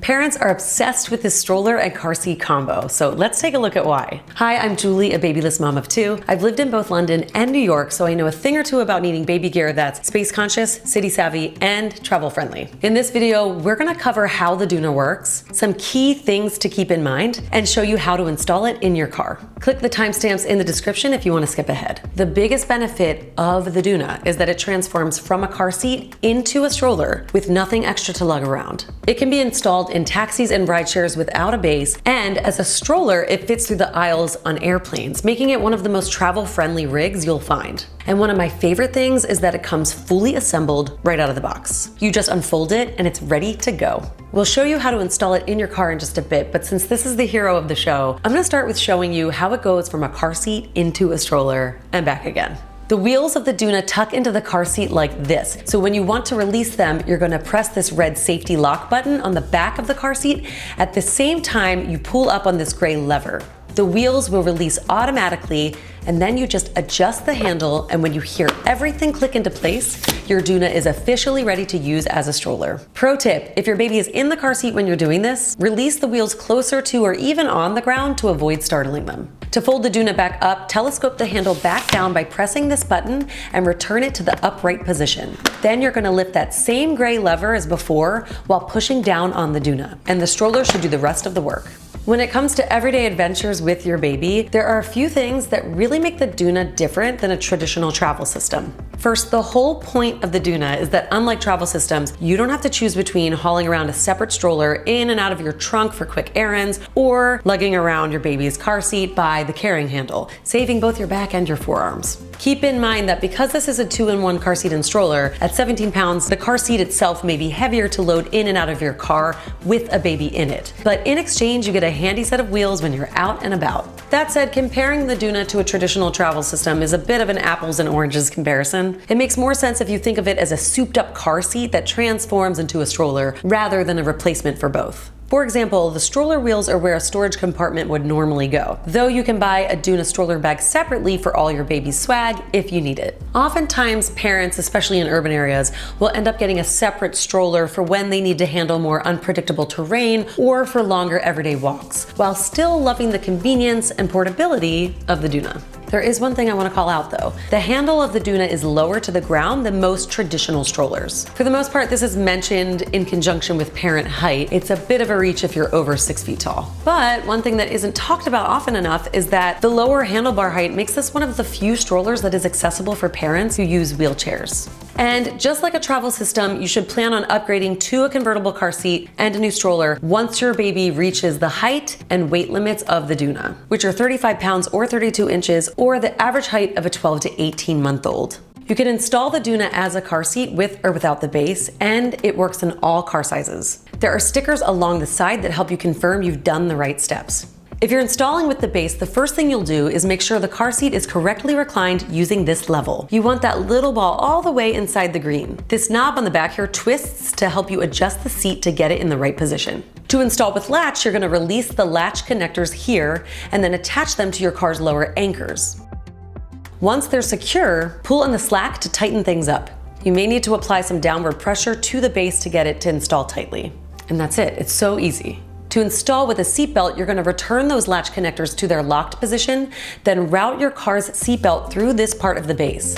Parents are obsessed with this stroller and car seat combo, so let's take a look at why. Hi, I'm Julie, a babyless mom of two. I've lived in both London and New York, so I know a thing or two about needing baby gear that's space conscious, city savvy, and travel friendly. In this video, we're gonna cover how the Doona works, some key things to keep in mind, and show you how to install it in your car. Click the timestamps in the description if you wanna skip ahead. The biggest benefit of the Doona is that it transforms from a car seat into a stroller with nothing extra to lug around. It can be installed in taxis and rideshares without a base, and as a stroller, it fits through the aisles on airplanes, making it one of the most travel-friendly rigs you'll find. And one of my favorite things is that it comes fully assembled right out of the box. You just unfold it and it's ready to go. We'll show you how to install it in your car in just a bit, but since this is the hero of the show, I'm gonna start with showing you how it goes from a car seat into a stroller and back again. The wheels of the Doona tuck into the car seat like this. So when you want to release them, you're gonna press this red safety lock button on the back of the car seat. At the same time, you pull up on this gray lever. The wheels will release automatically, and then you just adjust the handle, and when you hear everything click into place, your Doona is officially ready to use as a stroller. Pro tip, if your baby is in the car seat when you're doing this, release the wheels closer to or even on the ground to avoid startling them. To fold the Doona back up, telescope the handle back down by pressing this button and return it to the upright position. Then you're gonna lift that same gray lever as before while pushing down on the Doona, and the stroller should do the rest of the work. When it comes to everyday adventures with your baby, there are a few things that really make the Doona different than a traditional travel system. First, the whole point of the Doona is that unlike travel systems, you don't have to choose between hauling around a separate stroller in and out of your trunk for quick errands or lugging around your baby's car seat by the carrying handle, saving both your back and your forearms. Keep in mind that because this is a 2-in-1 car seat and stroller, at 17 pounds, the car seat itself may be heavier to load in and out of your car with a baby in it. But in exchange, you get a handy set of wheels when you're out and about. That said, comparing the Doona to a traditional travel system is a bit of an apples and oranges comparison. It makes more sense if you think of it as a souped up car seat that transforms into a stroller rather than a replacement for both. For example, the stroller wheels are where a storage compartment would normally go, though you can buy a Doona stroller bag separately for all your baby's swag if you need it. Oftentimes, parents, especially in urban areas, will end up getting a separate stroller for when they need to handle more unpredictable terrain or for longer everyday walks, while still loving the convenience and portability of the Doona. There is one thing I want to call out though. The handle of the Doona is lower to the ground than most traditional strollers. For the most part, this is mentioned in conjunction with parent height. It's a bit of a reach if you're over 6 feet tall. But one thing that isn't talked about often enough is that the lower handlebar height makes this one of the few strollers that is accessible for parents who use wheelchairs. And just like a travel system, you should plan on upgrading to a convertible car seat and a new stroller once your baby reaches the height and weight limits of the Doona, which are 35 pounds or 32 inches, or the average height of a 12 to 18-month-old. You can install the Doona as a car seat with or without the base, and it works in all car sizes. There are stickers along the side that help you confirm you've done the right steps. If you're installing with the base, the first thing you'll do is make sure the car seat is correctly reclined using this level. You want that little ball all the way inside the green. This knob on the back here twists to help you adjust the seat to get it in the right position. To install with LATCH, you're gonna release the latch connectors here and then attach them to your car's lower anchors. Once they're secure, pull on the slack to tighten things up. You may need to apply some downward pressure to the base to get it to install tightly. And that's it, it's so easy. To install with a seatbelt, you're gonna return those latch connectors to their locked position, then route your car's seatbelt through this part of the base.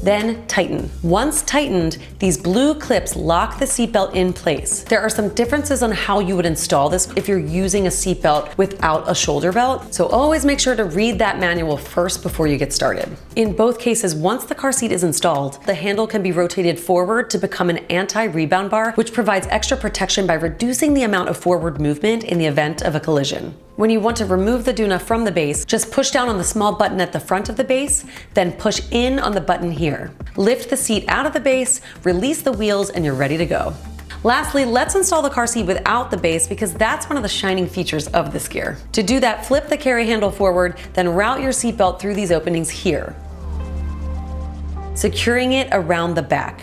Then tighten. Once tightened, these blue clips lock the seatbelt in place. There are some differences on how you would install this if you're using a seatbelt without a shoulder belt, so always make sure to read that manual first before you get started. In both cases, once the car seat is installed, the handle can be rotated forward to become an anti-rebound bar, which provides extra protection by reducing the amount of forward movement in the event of a collision. When you want to remove the Doona from the base, just push down on the small button at the front of the base, then push in on the button here. Lift the seat out of the base, release the wheels, and you're ready to go. Lastly, let's install the car seat without the base because that's one of the shining features of this gear. To do that, flip the carry handle forward, then route your seatbelt through these openings here, securing it around the back.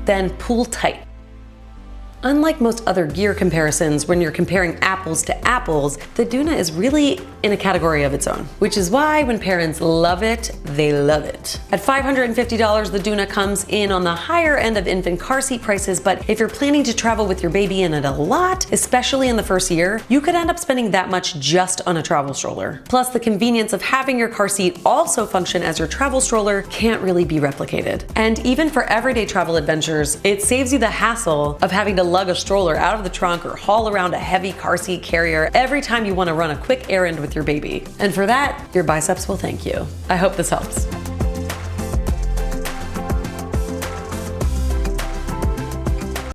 Then pull tight. Unlike most other gear comparisons, when you're comparing apples to apples, the Doona is really in a category of its own, which is why when parents love it, they love it. At $550, the Doona comes in on the higher end of infant car seat prices, but if you're planning to travel with your baby in it a lot, especially in the first year, you could end up spending that much just on a travel stroller. Plus, the convenience of having your car seat also function as your travel stroller can't really be replicated. And even for everyday travel adventures, it saves you the hassle of having to lug a stroller out of the trunk or haul around a heavy car seat carrier every time you want to run a quick errand with your baby. And for that, your biceps will thank you. I hope this helps.